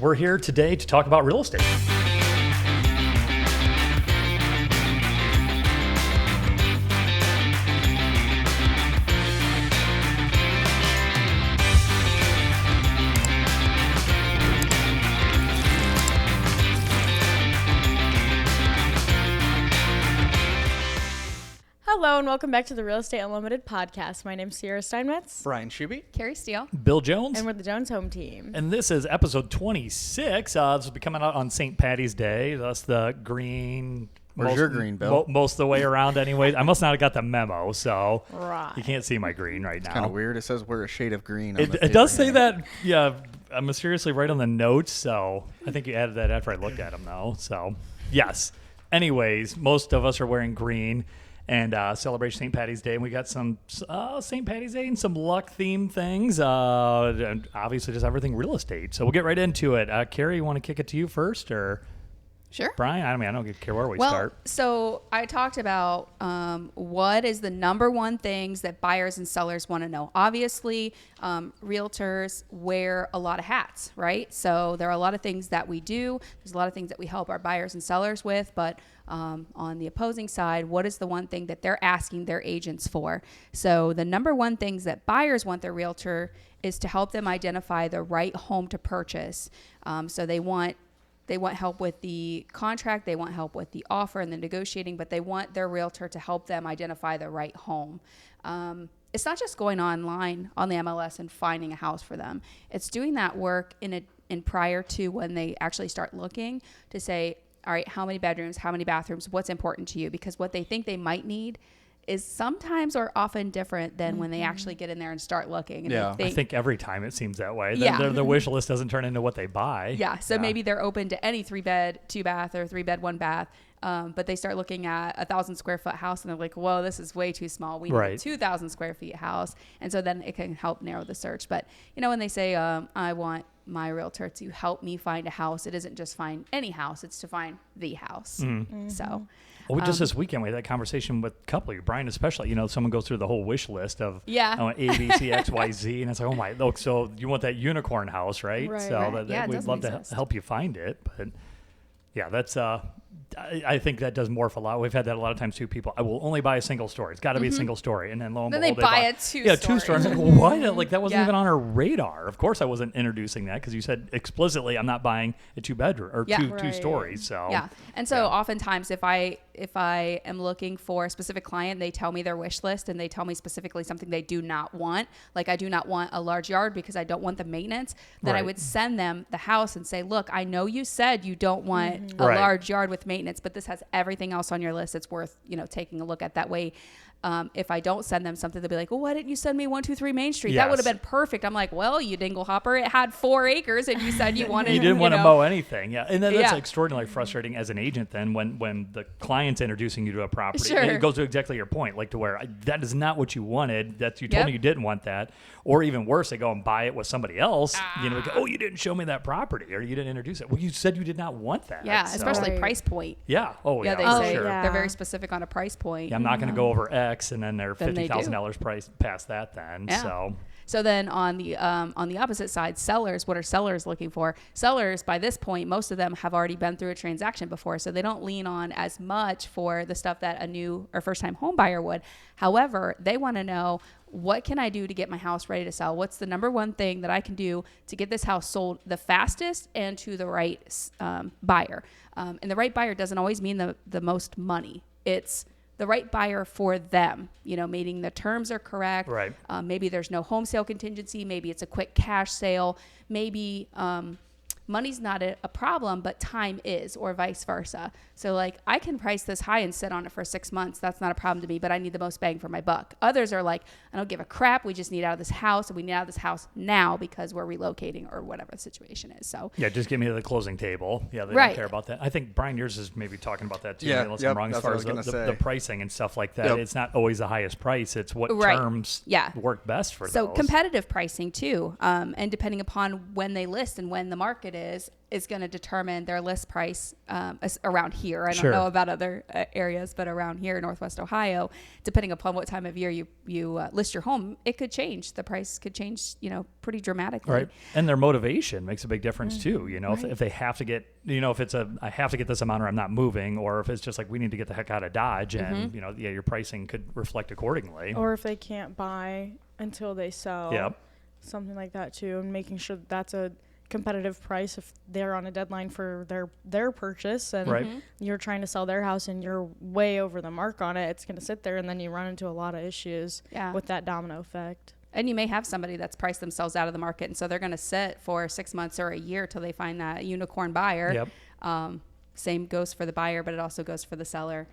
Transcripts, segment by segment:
We're here today to talk about real estate. Hello and welcome back to the Real Estate Unlimited podcast. My name's Sierra Steinmetz. Brian Schuby. Carrie Steele. Bill Jones. And we're the Jones home team. And this is episode 26. This will be coming out on St. Patty's Day. That's the green. Where's your green, Bill? Most of the way around anyway. I must not have got the memo, so right. You can't see my green right now. Kind of weird. It says we're a shade of green. It does say that, yeah, I'm mysteriously right on the notes, so I think you added that after I looked at them, though. So, yes. Anyways, most of us are wearing green. And celebrate St. Patty's Day. And we got some St. Patty's Day and some luck-themed things. And obviously, just everything real estate. So we'll get right into it. Carrie, you want to kick it to you first? Or Sure. Brian? I don't care where we start. So I talked about what is the number one things that buyers and sellers want to know. Obviously, realtors wear a lot of hats, right? So there are a lot of things that we do. There's a lot of things that we help our buyers and sellers with. But on the opposing side, what is the one thing that they're asking their agents for? So the number one things that buyers want their realtor is to help them identify the right home to purchase. So they want help with the contract, they want help with the offer and the negotiating, but they want their realtor to help them identify the right home. It's not just going online on the MLS and finding a house for them. It's doing that work in prior to when they actually start looking to say, all right, how many bedrooms, how many bathrooms, what's important to you? Because what they think they might need is sometimes or often different than when they actually get in there and start looking. And yeah, I think every time it seems that way. Yeah. The wish list doesn't turn into what they buy. Yeah, so maybe they're open to any 3-bed, 2-bath, or 3-bed, 1-bath. But they start looking at 1,000 square foot house and they're like, whoa, this is way too small. We need a 2,000 square feet house. And so then it can help narrow the search. But, when they say, I want my realtor to help me find a house, it isn't just find any house, it's to find the house. Mm-hmm. So. Well, just this weekend, we had that conversation with a couple of you, Brian especially. Someone goes through the whole wish list of I want A, B, C, X, Y, Z. And it's like, oh my, look, so you want that unicorn house, right? So we'd love to help you find it. But yeah, that's, I think that does morph a lot. We've had that a lot of times too. People, I will only buy a single story. It's got to be a single story. And then lo and behold, they buy a two-story. Yeah, 2 stories. Like, well, what? Like, that wasn't even on our radar. Of course, I wasn't introducing that because you said explicitly I'm not buying a 2-bedroom or two stories. So yeah. And so oftentimes if I am looking for a specific client, they tell me their wish list and they tell me specifically something they do not want. Like, I do not want a large yard because I don't want the maintenance. Then I would send them the house and say, look, I know you said you don't want a large yard with maintenance, but this has everything else on your list. It's worth, taking a look at. That way. If I don't send them something, they'll be like, well, why didn't you send me 123 Main Street? Yes. That would have been perfect. I'm like, well, you dingle hopper, it had 4 acres and you said you wanted, you didn't want to mow anything. Yeah. And that's extraordinarily frustrating as an agent then when the client's introducing you to a property. Sure. And it goes to exactly your point, like to where that is not what you wanted. That you told me you didn't want that. Or even worse, they go and buy it with somebody else. Like, oh, you didn't show me that property or you didn't introduce it. Well, you said you did not want that. Yeah, especially price point. Yeah. Oh, yeah. They say they're very specific on a price point. Yeah, I'm not going to go over X and then they're $50,000 price past that then. Yeah. So then on the opposite side, sellers, what are sellers looking for? Sellers, by this point, most of them have already been through a transaction before, so they don't lean on as much for the stuff that a new or first-time home buyer would. However, they want to know, what can I do to get my house ready to sell? What's the number one thing that I can do to get this house sold the fastest and to the right buyer? And the right buyer doesn't always mean the most money. It's the right buyer for them, meaning the terms are correct. Right. Maybe there's no home sale contingency. Maybe it's a quick cash sale. Maybe money's not a problem, but time is, or vice versa. So like, I can price this high and sit on it for 6 months. That's not a problem to me, but I need the most bang for my buck. Others are like, I don't give a crap. We just need out of this house, and we need out of this house now because we're relocating or whatever the situation is. So yeah, just get me to the closing table. Yeah, they don't care about that. I think Brian, yours is maybe talking about that too. Yeah, unless I'm wrong as far as the pricing and stuff like that. It's not always the highest price. It's what terms work best for so those. Competitive pricing too, and depending upon when they list and when the market market is going to determine their list price around here. I don't Sure. know about other areas, but around here in Northwest Ohio, depending upon what time of year you list your home, it could change. The price could change, pretty dramatically. Right. And their motivation makes a big difference too. If they have to get, if it's I have to get this amount or I'm not moving, or if it's just like we need to get the heck out of Dodge and, your pricing could reflect accordingly. Or if they can't buy until they sell. Yep. Something like that too, and making sure that's a competitive price if they're on a deadline for their purchase and Right. you're trying to sell their house and you're way over the mark on it. It's going to sit there, and then you run into a lot of issues with that domino effect. And you may have somebody that's priced themselves out of the market, and so they're going to sit for 6 months or a year till they find that unicorn buyer. Yep. Same goes for the buyer, but it also goes for the seller.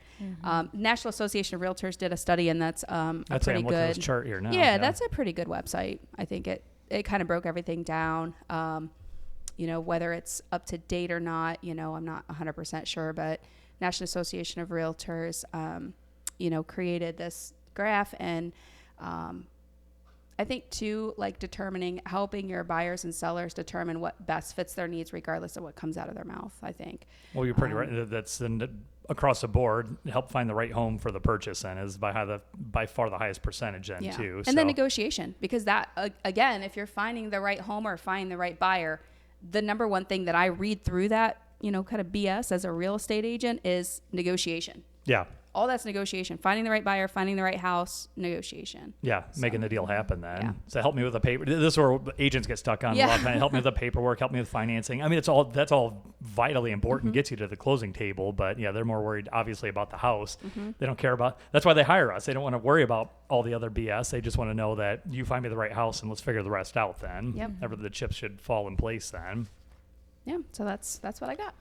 National Association of Realtors did a study, and that's a pretty I'm looking good at this chart here now. Yeah, that's a pretty good website. I think it kind of broke everything down. Whether it's up to date or not, I'm not 100% sure, but National Association of Realtors, created this graph, and I think too, like helping your buyers and sellers determine what best fits their needs, regardless of what comes out of their mouth. I think. Well, you're pretty right. That's across the board. Help find the right home for the purchase, and is by far the highest percentage then too. And then negotiation, because that again, if you're finding the right home or finding the right buyer, the number one thing that I read through that, kind of BS as a real estate agent is negotiation. Yeah. All that's negotiation. Finding the right buyer, finding the right house, negotiation. Yeah, So, making the deal happen then. yeah. So help me with the paper. This is where agents get stuck on a lot of time. Help me with the paperwork, help me with financing. I mean, that's all vitally important, gets you to the closing table, but they're more worried obviously about the house. They don't care about, that's why they hire us. They don't want to worry about all the other BS. They just want to know that you find me the right house and let's figure the rest out then. Yep. The chips should fall in place then. Yeah, so that's what I got.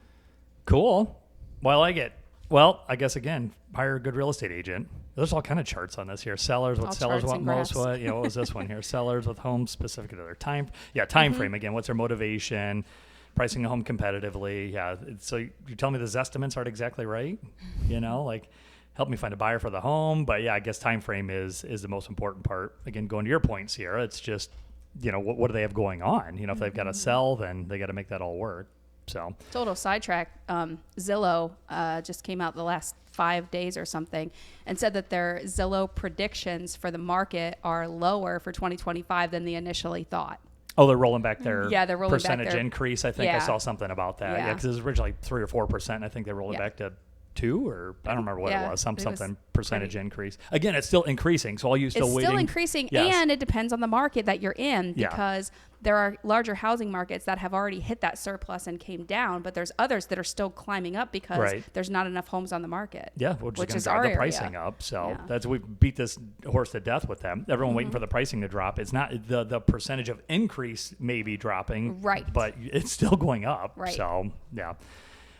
Cool. Well, I like it. Well, I guess again, hire a good real estate agent. There's all kind of charts on this here. Sellers, what All sellers charts want and most. graphs. What was this one here? Sellers with homes specific to their time. Yeah, frame again. What's their motivation? Pricing a home competitively. Yeah. So you tell me the estimates aren't exactly right. Help me find a buyer for the home. But yeah, I guess time frame is the most important part. Again, going to your point, Sierra, it's just what do they have going on? If they've got to sell, then they got to make that all work. So Total sidetrack. Zillow just came out the last 5 days or something and said that their Zillow predictions for the market are lower for 2025 than they initially thought. Oh, they're rolling back their they're rolling back percentage their- increase. I think I Yeah. saw something about that. Yeah, Yeah. because it was originally 3 or 4%. I think they rolled it Yeah. back to 2, or I don't remember what it was. it was Something percentage increase. Again, it's still increasing. So all you still It's waiting. still increasing, Yes. and it depends on the market that you're in, Yeah. because there are larger housing markets that have already hit that surplus and came down, but there's others that are still climbing up because Right. there's not enough homes on the market. Yeah, we're just which going to is drive our the area. pricing up. So Yeah. that's we beat this horse to death with them. Everyone waiting for the pricing to drop. It's not the percentage of increase may be dropping, Right. But it's still going up. Right. So yeah.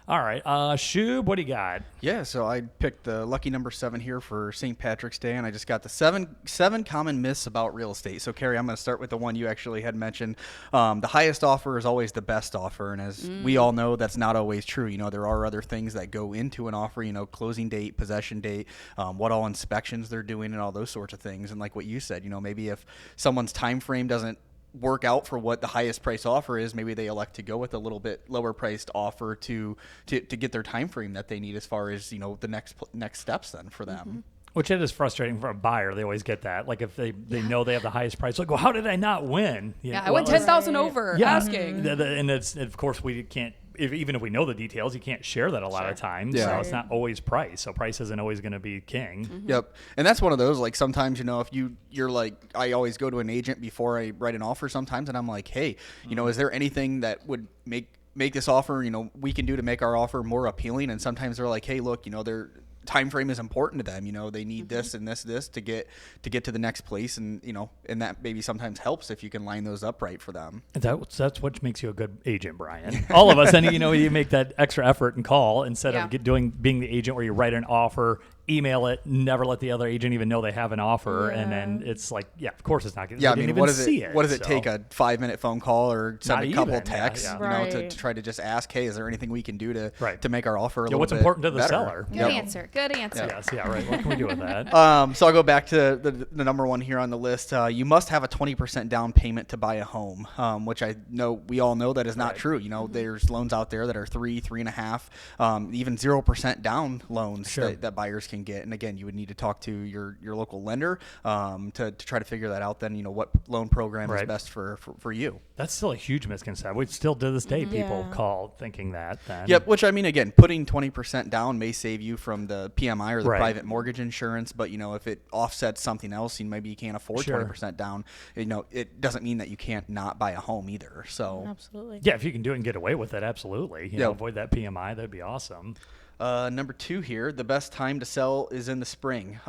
All right, Shub, what do you got? Yeah, so I picked the lucky number 7 here for St. Patrick's Day, and I just got the seven common myths about real estate. So, Carrie, I'm going to start with the one you actually had mentioned. The highest offer is always the best offer, and as we all know, that's not always true. There are other things that go into an offer, closing date, possession date, what all inspections they're doing, and all those sorts of things. And like what you said, maybe if someone's time frame doesn't work out for what the highest price offer is, maybe they elect to go with a little bit lower priced offer to get their time frame that they need as far as the next steps then for them. Which it is frustrating for a buyer. They always get that. Like if they know they have the highest price, like, well, how did I not win? I went 10,000 over asking. And it's, of course, we can't. Even if we know the details, you can't share that a lot of times. Yeah. So it's not always price. So price isn't always going to be king. Yep. And that's one of those, like, sometimes, if you're like, I always go to an agent before I write an offer sometimes, and I'm like, hey, is there anything that would make this offer, we can do to make our offer more appealing? And sometimes they're like, hey, look, their time frame is important to them. They need this and this to get to the next place, and and that maybe sometimes helps if you can line those up right for them. That's what makes you a good agent, Brian. All of us, and you make that extra effort and call instead of being the agent where you write an offer email it, never let the other agent even know they have an offer, and then it's like, of course it's not going to. Yeah, I mean, what does it so. take, a 5-minute phone call or send Not a couple even, texts, Right. to try to just ask, hey, is there anything we can do to make our offer a little what's bit important to the better? seller? Good answer. Good answer. Yes, right. What can we do with that? So I'll go back to the number one here on the list. You must have a 20% down payment to buy a home, which I know we all know that is not true. You know, there's loans out there that are 3.5, even 0% down loans that buyers can get. And again, you would need to talk to your local lender to try to figure that out. Then, you know, what loan program is best for you. That's still a huge misconception. We still to this day people call thinking that. Then. Yep. Which, I mean, again, putting 20% down may save you from the PMI or the private mortgage insurance, but you know, if it offsets something else, maybe you can't afford 20% down. You know, it doesn't mean that you can't not buy a home either. So absolutely. Yeah, if you can do it and get away with it, absolutely. You know, avoid that PMI. That'd be awesome. Number 2 here, the best time to sell is in the spring.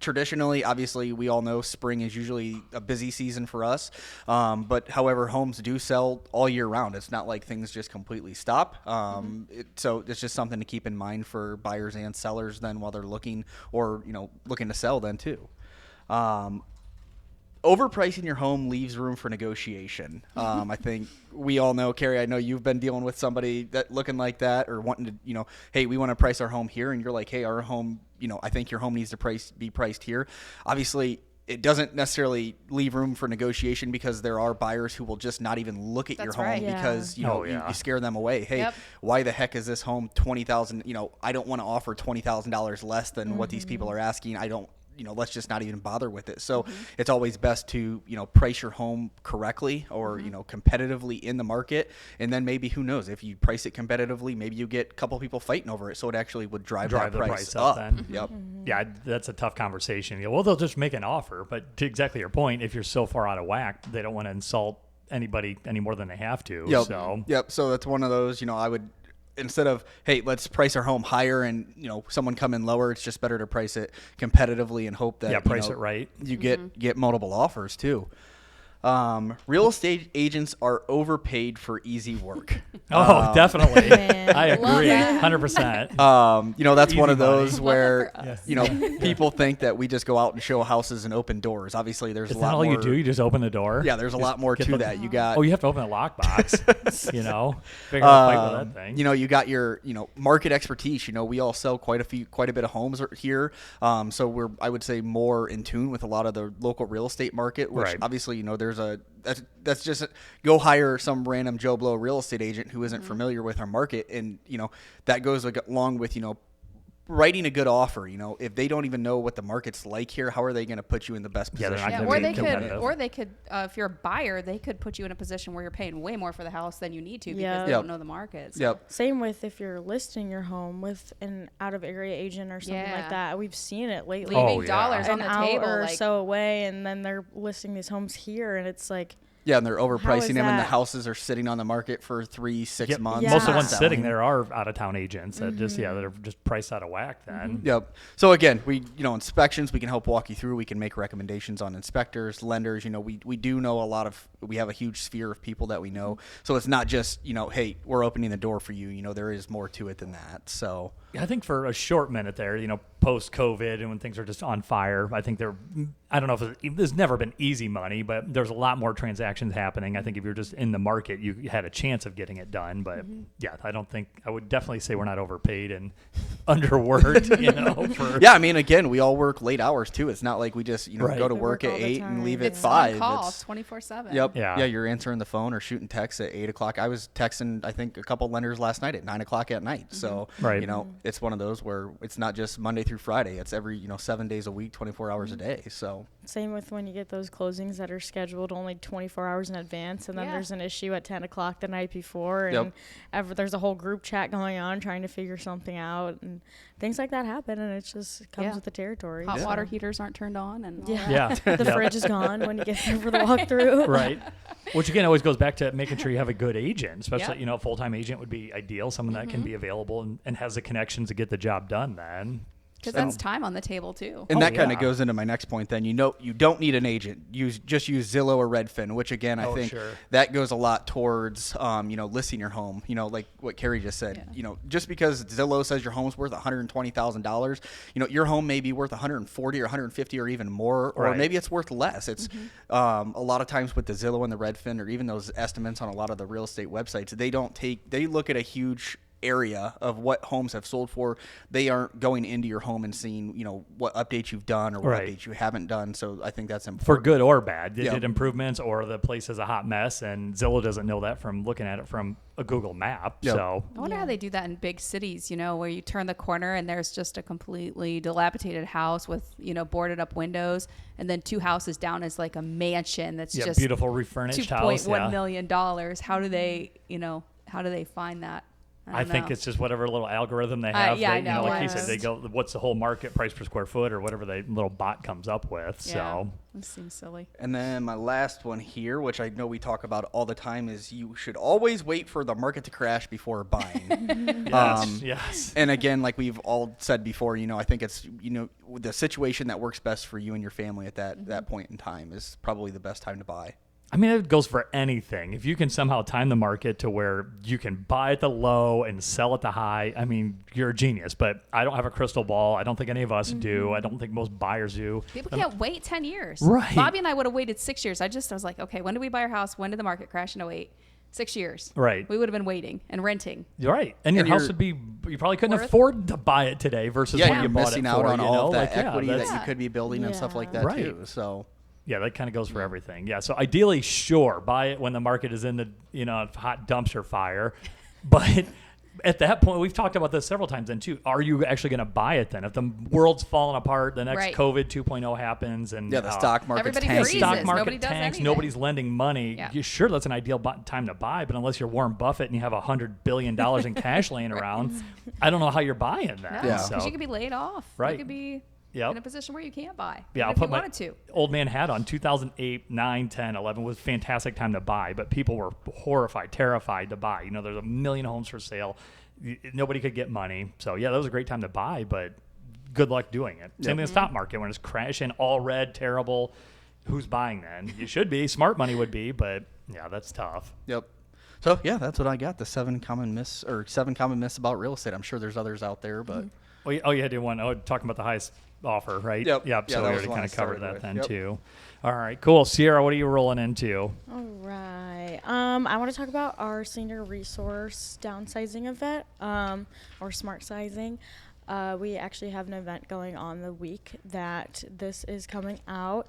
Traditionally, obviously, we all know spring is usually a busy season for us. But however, homes do sell all year round. It's not like things just completely stop. So it's just something to keep in mind for buyers and sellers then while they're looking to sell then too. Overpricing your home leaves room for negotiation. I think we all know, Carrie, I know you've been dealing with somebody that looking like that or wanting to, hey, we want to price our home here. And you're like, hey, our home, I think your home needs to be priced here. Obviously, it doesn't necessarily leave room for negotiation because there are buyers who will just not even look at your home because, you scare them away. Hey, why the heck is this home $20,000? I don't want to offer $20,000 less than what these people are asking. I don't. Let's just not even bother with it. So it's always best to, price your home correctly or, competitively in the market. And then maybe, who knows, if you price it competitively, maybe you get a couple people fighting over it. So it actually would drive that the price up. Then. Yep. Yeah, that's a tough conversation. Well, they'll just make an offer. But to exactly your point, if you're so far out of whack, they don't want to insult anybody any more than they have to. Yep. So that's one of those, I would, instead of, hey, let's price our home higher and, someone come in lower, it's just better to price it competitively and hope that price it right. You get multiple offers too. Real estate agents are overpaid for easy work. Definitely. Man, I agree 100%. That's Easy one of money. those where, people think that we just go out and show houses and open doors. Obviously, there's a lot more. Is that all you do? You just open the door? Yeah, there's a lot more to that. You got. Oh, you have to open a lockbox, figure out fight with that thing. You got your, market expertise. We all sell quite a bit of homes here. So we're, I would say, more in tune with a lot of the local real estate market, which obviously, that's just go hire some random Joe Blow real estate agent who isn't familiar with our market. And, that goes along with, writing a good offer. If they don't even know what the market's like here, how are they going to put you in the best position? Or they could, if you're a buyer, they could put you in a position where you're paying way more for the house than you need to because they don't know the market. So. Same with if you're listing your home with an out of area agent or something like that. We've seen it lately. Leaving dollars on an the hour table or so away, and then they're listing these homes here, and it's like. Yeah, and they're overpricing them, and the houses are sitting on the market for 3-6 months. Yeah. Most of the ones sitting there are out-of-town agents that that are just priced out of whack then. Yep. So again, we inspections, we can help walk you through. We can make recommendations on inspectors, lenders. We do know we have a huge sphere of people that we know. So it's not just, hey, we're opening the door for you. There is more to it than that. So I think for a short minute there, post-COVID and when things are just on fire, I think I don't know if there's never been easy money, but there's a lot more transactions happening. I think if you're just in the market, you had a chance of getting it done. But I would definitely say we're not overpaid and underworked, Yeah, I mean, again, we all work late hours too. It's not like we just, go to work at 8 and leave at 5. It's on call 24/7. Yep. Yeah, you're answering the phone or shooting texts at 8 o'clock. I was texting, I think, a couple lenders last night at 9 o'clock at night. So, it's one of those where it's not just Monday through Friday. It's every, 7 days a week, 24 hours a day. So same with when you get those closings that are scheduled only 24 hours in advance, and then there's an issue at 10 o'clock the night before, and there's a whole group chat going on trying to figure something out, and things like that happen, and it just comes with the territory. Hot water heaters aren't turned on, and the fridge is gone when you get there for the walkthrough. Right. Which again always goes back to making sure you have a good agent, especially a full-time agent would be ideal, someone that can be available and has the connections to get the job done then. Because that's time on the table too. And that kind of goes into my next point then. You don't need an agent. Just use Zillow or Redfin, which again, I think that goes a lot towards, listing your home, like what Carrie just said. Yeah. Just because Zillow says your home's worth $120,000, your home may be worth 140 or 150 or even more, or maybe it's worth less. It's a lot of times with the Zillow and the Redfin, or even those estimates on a lot of the real estate websites, they look at a huge area of what homes have sold for. They aren't going into your home and seeing, what updates you've done or what updates you haven't done. So I think that's important. For good or bad. They did improvements, or the place is a hot mess, and Zillow doesn't know that from looking at it from a Google map. So I wonder how they do that in big cities, where you turn the corner and there's just a completely dilapidated house with, boarded up windows, and then 2 houses down is like a mansion that's just beautiful refurnished house. $2.1 million. How do they find that? I think it's just whatever little algorithm they have. I know. Like you said, they go, what's the whole market price per square foot, or whatever the little bot comes up with. Yeah, so that seems silly. And then my last one here, which I know we talk about all the time, is you should always wait for the market to crash before buying. Yes. And again, like we've all said before, I think it's, the situation that works best for you and your family at that point in time is probably the best time to buy. I mean, it goes for anything. If you can somehow time the market to where you can buy at the low and sell at the high, I mean, you're a genius. But I don't have a crystal ball. I don't think any of us do. I don't think most buyers do. People can't wait 10 years. Right. Bobby and I would have waited 6 years. I was like, okay, when did we buy our house? When did the market crash in 2008? 6 years. Right. We would have been waiting and renting. You're right. And your house would be, you probably couldn't afford to buy it today versus when you bought it for. You're missing out on all of that like, equity that you could be building and stuff like that too. So. Yeah, that kind of goes for everything. Yeah, so ideally, sure, buy it when the market is in the hot dumpster fire. But at that point, we've talked about this several times then too. Are you actually going to buy it then? If the world's falling apart, the next COVID 2.0 happens, and the stock market tanks. Stock market Nobody tanks. Nobody's lending money. Yeah. Sure, that's an ideal time to buy. But unless you're Warren Buffett and you have $100 billion in cash laying around, I don't know how you're buying that. No, because you could be laid off. Right. You could be in a position where you can't buy. Yeah, I'll if put you my wanted to. old man hat on. 2008, 9, 10, 11 was a fantastic time to buy, but people were horrified, terrified to buy. There's a million homes for sale. Nobody could get money. So, yeah, that was a great time to buy, but good luck doing it. Same thing in the stock market when it's crashing, all red, terrible. Who's buying then? You should be. Smart money would be, but, yeah, that's tough. Yep. So, yeah, that's what I got, the 7 common myths about real estate. I'm sure there's others out there, but. You had to do one. Talking about the highest offer, right? Yep. So we already kind of covered that then too. All right, cool. Sierra, what are you rolling into? All right. I want to talk about our senior resource downsizing event, or smart sizing. We actually have an event going on the week that this is coming out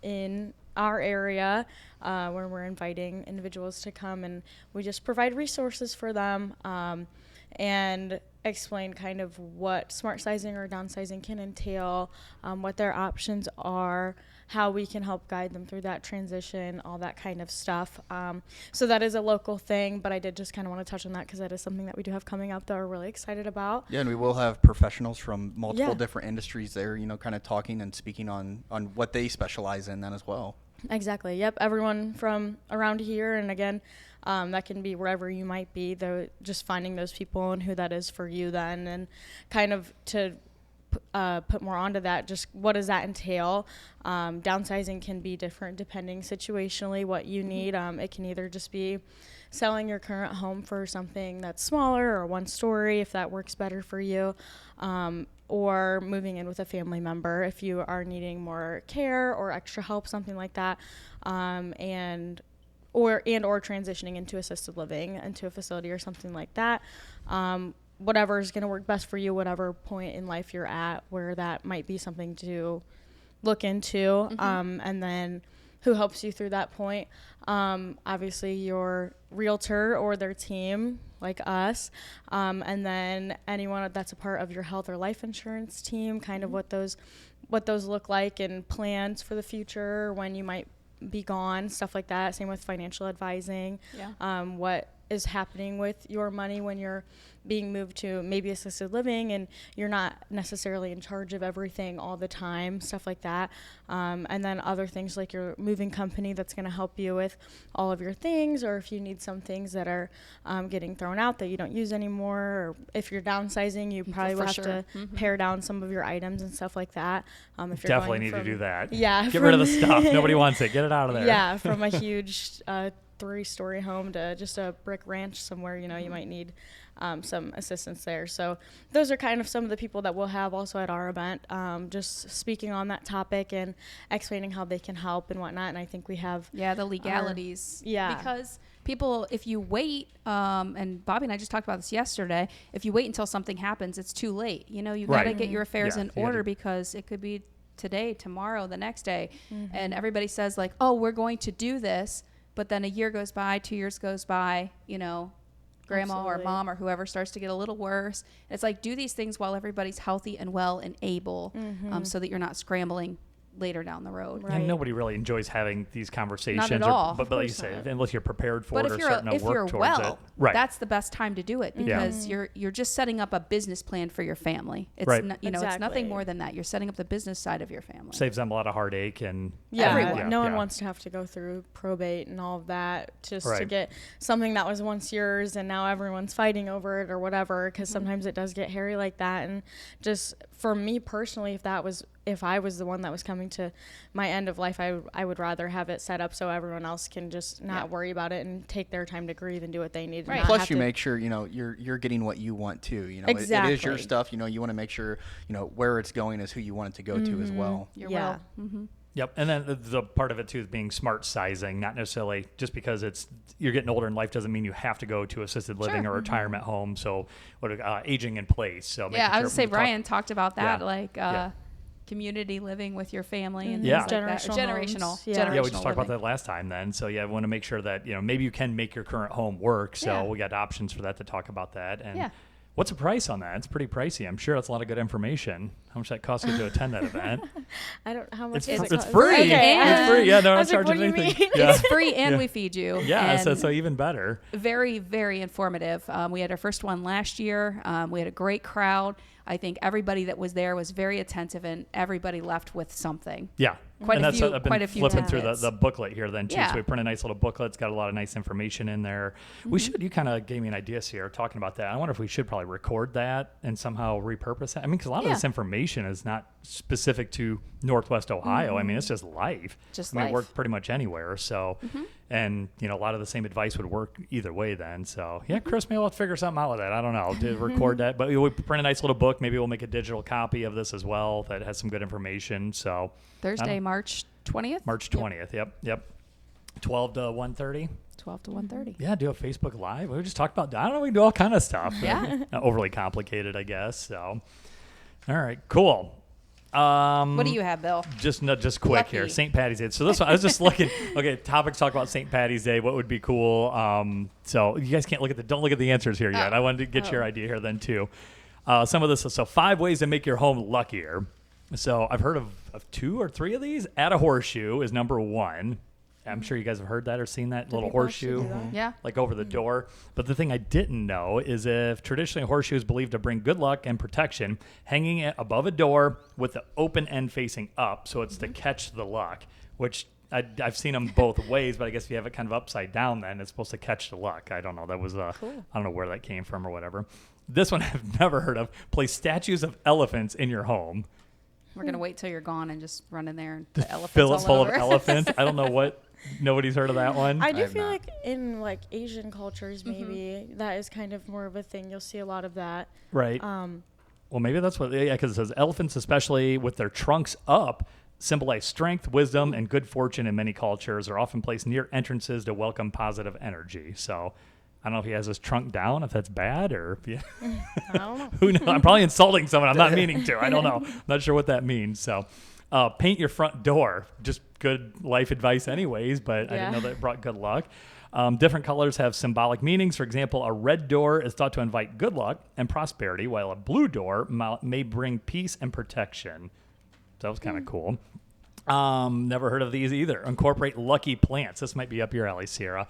in our area, where we're inviting individuals to come, and we just provide resources for them and explain kind of what smart sizing or downsizing can entail, what their options are, how we can help guide them through that transition, all that kind of stuff. So that is a local thing, but I did just kind of want to touch on that because that is something that we do have coming up that we're really excited about. Yeah, and we will have professionals from multiple different industries there, kind of talking and speaking on what they specialize in then as well. Exactly. Yep. Everyone from around here, and again, that can be wherever you might be, though, just finding those people and who that is for you then, and kind of to put more onto that, just what does that entail? Downsizing can be different depending situationally what you need. It can either just be selling your current home for something that's smaller or one story if that works better for you, or moving in with a family member if you are needing more care or extra help, something like that, or transitioning into assisted living, into a facility or something like that. Whatever is going to work best for you, whatever point in life you're at where that might be something to look into, and then who helps you through that point. Obviously your realtor or their team, like us, and then anyone that's a part of your health or life insurance team, kind of what those look like, and plans for the future, when you might be gone, stuff like that. Same with financial advising. is happening with your money when you're being moved to maybe assisted living and you're not necessarily in charge of everything all the time, stuff like that. And then other things like your moving company that's going to help you with all of your things, or if you need some things that are getting thrown out that you don't use anymore, or if you're downsizing, you probably will have to pare down some of your items and stuff like that. If you're Definitely going need to do that. Yeah. Get rid of the stuff. Nobody wants it. Get it out of there. Yeah, from a huge 3-story home to just a brick ranch somewhere, you might need some assistance there. So those are kind of some of the people that we'll have also at our event, just speaking on that topic and explaining how they can help and whatnot. And I think we have the legalities. Yeah. Because people, if you wait, and Bobby and I just talked about this yesterday, if you wait until something happens, it's too late. You got to get your affairs in order because it could be today, tomorrow, the next day. And everybody says like, oh, we're going to do this. But then a year goes by, 2 years goes by, grandma or mom or whoever starts to get a little worse. And it's like, do these things while everybody's healthy and well and able, so that you're not scrambling later down the road. Right. And nobody really enjoys having these conversations. Not at all. But like you say, unless you're prepared for But it if or you're starting to work towards it. Right. that's the best time to do it because you're just setting up a business plan for your family. It's Right. it's Exactly. nothing more than that. You're setting up the business side of your family. Saves them a lot of heartache and Everyone. No one wants to have to go through probate and all of that just to get something that was once yours and now everyone's fighting over it or whatever, because sometimes it does get hairy like that. And just for me personally, if I was the one that was coming to my end of life, I would rather have it set up so everyone else can just not worry about it and take their time to grieve and do what they need. Right. Plus, you make sure you're getting what you want too. Exactly. It is your stuff. You want to make sure where it's going is who you want it to go to as well. Your will. Yep, and then the part of it too is being smart sizing, not necessarily just because you're getting older in life doesn't mean you have to go to assisted living or retirement home. So, aging in place. So I would say Brian talked about that, community living with your family and things like that. Generational. Yeah, we just talked living. about that last time then. So I want to make sure that maybe you can make your current home work. So we got options for that to talk about that. And what's the price on that? It's pretty pricey. I'm sure that's a lot of good information. How much that costs you to attend that event? I don't. How much It's is it? free. Okay. It's free. Yeah, no, I'm not I was like, charging what do you anything. mean? Yeah. It's free and we feed you. Yeah, And so even better. very, very informative. We had our first one last year. We had a great crowd. I think everybody that was there was very attentive and everybody left with something. Yeah. Quite a few flipping through tidbits. the booklet here then too. Yeah. So we print a nice little booklet. It's got a lot of nice information in there. You kind of gave me an idea here talking about that. I wonder if we should probably record that and somehow repurpose that. I mean, because a lot of this information is not specific to Northwest Ohio. I mean, it's just life. It works pretty much anywhere. So, and a lot of the same advice would work either way then. So yeah, Chris, maybe we'll figure something out with that. I don't know, to record that, but we print a nice little book. Maybe we'll make a digital copy of this as well that has some good information. So Thursday, March 20th? March 20th. Yep. 12 to 1:30. 12 to 1:30. Yeah, do a Facebook Live. We just talk about, I don't know, we can do all kind of stuff. Yeah. Not overly complicated, I guess. So, all right, cool. What do you have, Bill? Just quick Lucky. here, St. Patty's Day. So this one, I was just looking. Okay, topics talk about St. Patty's Day. What would be cool? So you guys can't don't look at the answers here yet. I wanted to get your idea here then too. Some of this. So 5 ways to make your home luckier. So I've heard of 2 or 3 of these. Add a horseshoe is number 1. I'm sure you guys have heard that or seen that little horseshoe, Yeah. like over the door. But the thing I didn't know is if traditionally a horseshoe is believed to bring good luck and protection, hanging it above a door with the open end facing up, so it's to catch the luck, which I've seen them both ways, but I guess if you have it kind of upside down, then it's supposed to catch the luck. I don't know. That was cool. I don't know where that came from or whatever. This one I've never heard of. Place statues of elephants in your home. We're going to wait till you're gone and just run in there and the elephants Fill it all full over. of elephants. I don't know what. Nobody's heard of that one. I do feel like in like Asian cultures, maybe that is kind of more of a thing. You'll see a lot of that. Right. Well, maybe that's what. Yeah, because it says elephants, especially with their trunks up, symbolize strength, wisdom, and good fortune in many cultures. Are often placed near entrances to welcome positive energy. So, I don't know if he has his trunk down, if that's bad, or if I don't know. who knows? I'm probably insulting someone. I'm not meaning to. I don't know. I'm not sure what that means. So, paint your front door. Just good life advice anyways, but I didn't know that it brought good luck. Different colors have symbolic meanings. For example, a red door is thought to invite good luck and prosperity, while a blue door may bring peace and protection. So that was kind of cool. Never heard of these either. Incorporate lucky plants. This might be up your alley, Sierra.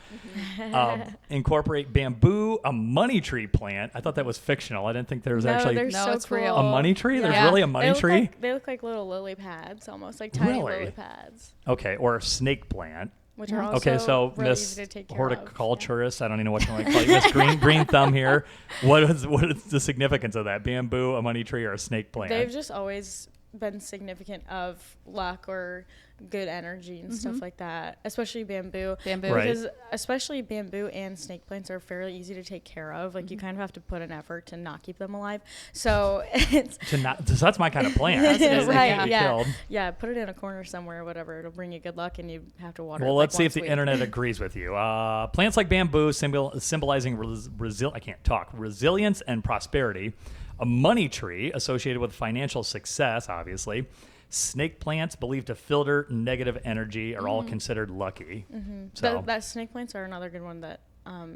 Incorporate bamboo, a money tree plant. I thought that was fictional. I didn't think there was actually it's cool. real. a money tree. Yeah. There's really a money tree. They look like little lily pads, almost like tiny Really? lily pads, Okay, or a snake plant. which are also Okay, so really Miss easy to take care Horticulturist, I don't even know what you want to call you, Miss Green Thumb here. What is the significance of that? Bamboo, a money tree, or a snake plant? They've just always been significant of luck or good energy and stuff like that, especially bamboo. Right. Because especially bamboo and snake plants are fairly easy to take care of. Like you kind of have to put an effort to not keep them alive. So it's so that's my kind of plant. right, They can't be yeah. killed. Yeah, put it in a corner somewhere or whatever. It'll bring you good luck and you have to water it. Well, like let's see if once the a week. internet agrees with you. Plants like bamboo symbolizing resilience and prosperity. A money tree associated with financial success, obviously. Snake plants believed to filter negative energy are all considered lucky. So That snake plants are another good one that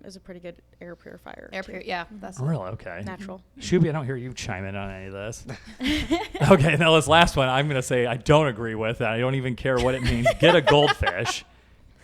is a pretty good air purifier. Yeah, that's really okay. Natural. Shuby, I don't hear you chime in on any of this. Okay, now this last one I'm going to say I don't agree with. I don't even care what it means. Get a goldfish.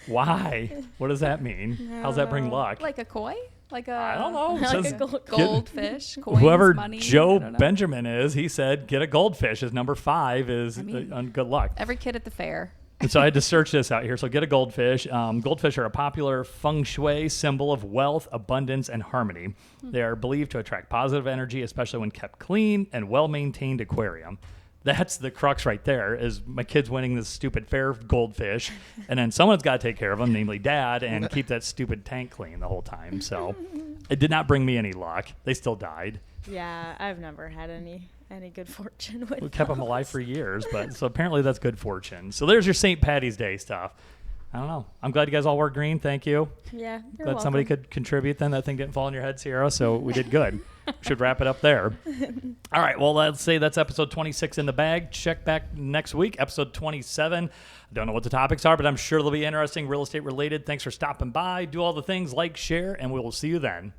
Why? What does that mean? How's that bring luck? like a koi, like a I don't know. It Like says a goldfish. Coins, whoever money, I Joe don't know. Benjamin is, he said get a goldfish. His number 5 is on good luck. Every kid at the fair. And so I had to search this out here. So get a goldfish. Goldfish are a popular feng shui symbol of wealth, abundance, and harmony. They are believed to attract positive energy, especially when kept clean and well-maintained aquarium. That's the crux right there, is my kid's winning this stupid fair goldfish, and then someone's got to take care of them, namely Dad, and keep that stupid tank clean the whole time. So it did not bring me any luck. They still died. Yeah, I've never had any good fortune with We kept them those. alive for years, but so apparently that's good fortune. So there's your St. Patty's Day stuff. I don't know. I'm glad you guys all wore green. Thank you. Yeah, you're Glad somebody welcome. could contribute then. That thing didn't fall on your head, Sierra, so we did good. Should wrap it up there. All right, well, let's say that's episode 26 in the bag. Check back next week, episode 27. Don't know what the topics are, but I'm sure they'll be interesting, real estate related. Thanks for stopping by. Do all the things, like, share, and we will see you then.